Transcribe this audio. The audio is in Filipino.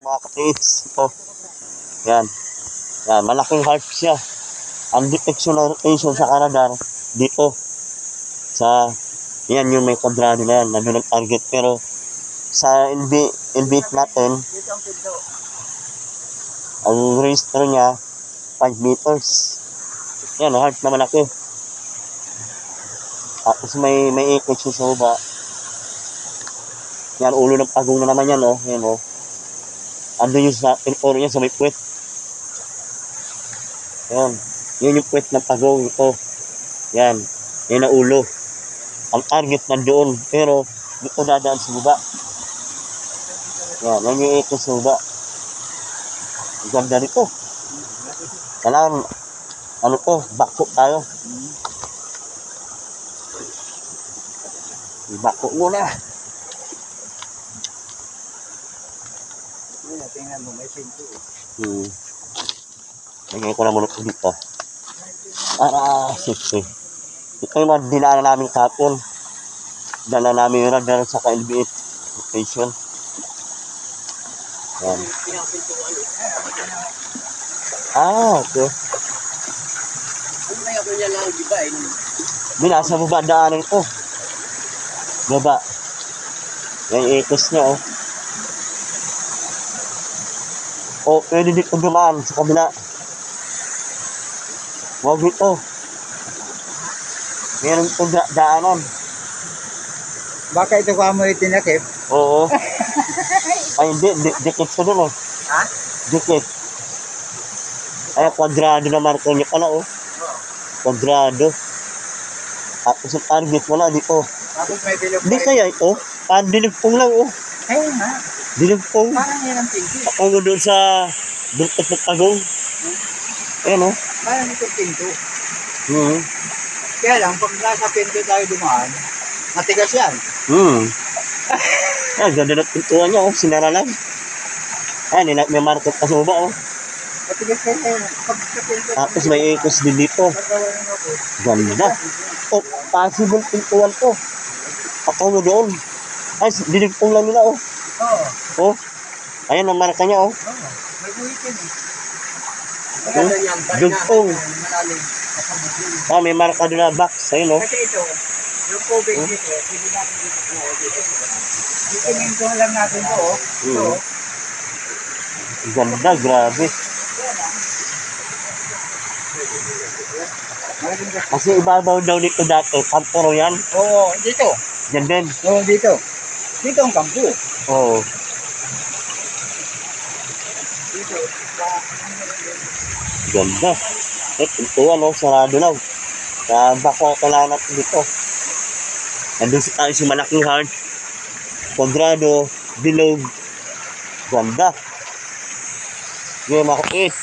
Mga ka-tips, ito. Yan. Yan, malaking harp siya. Ang detection ng rotation sa radar, dito. Yan yung may kwadrado na yan, nandun ang target. Pero, sa LB natin, ang register niya, 5 meters. Yan, harp na malaki. Tapos may ikot siya sa baba. Yan, ulo ng pagong na naman yan, oh. Yan, oh. Andun yung sa pinoro niya sa may puwet. Yan. Yun yung puwet ng pagong ito. Yan. Yan ang ulo. Ang target nandoon. Pero, dito dadaan sa baba. Yan. Yan yung ikot sa baba. Ang ganda nito. Kailangan, ano to, backhook tayo. I-backhook muna. Tingnan mo, may pinto eh. Lagyan ko na muna ito dito. Para safe. Ito yung mga dinaanan namin kapon. Dala namin yung radar sa LB8 location. Yan. Okay. Ano kaya ko niya lang, di ba? Di nasa baba daanan ko. Baba. Yan yung ikos niya, oh. O, pwede dito dumaan sa kabila. Huwag dito. Meron itong daanan. Baka ito ka mo itinakip? Oo. Ay, hindi. Dikit sa doon, oh. Ha? Dikit. Ay, kwadrado na marko niya pala, oh. Kwadrado. Tapos yung target wala dito. Tapos may bilog Hindi kaya ito. Dinigpong lang, oh. Ayun nga. Dinigpong. Parang yan ang pinto. Ako doon sa dultot ng pagong. Ayan, oh. Parang itong pinto. Hmm. Kaya lang, pag nasa pinto tayo dumaan, matigas yan. Ay, ganda na pintuan niya, oh. Sinara lang. Ay, may market pa sa baba, oh. Matigas yan. Pag sa pinto. Tapos may ikos din dito. Pagkawa ng ako. Ganda. Oh, possible pintuan to. Ako mo doon. Ay, dinigpong lang nila, oh. Oo. Oh. Ayan ang marka niya, oh. Oo. May buhitin eh. Hmm? Dugtong. Malalim. Ah, may marka doon na box. Ayun, oh. Kasi ito, yung tubig dito, hindi natin dito po dito. Itimintuhan lang natin ito, oh. Ito, oh. Ganda, grabe. Kasi ibabaw daw dito dati. Kampuro yan. Oo, dito. Yan din. Oo, dito. Dito ang kampo. Oo. Dito. Ganda. Pintuan, oh. Sarado lang. Sa bako kailangan natin dito. Nandun tayo si malaking heart. Kwadrado. Bilog. Ganda. Yung mga kids.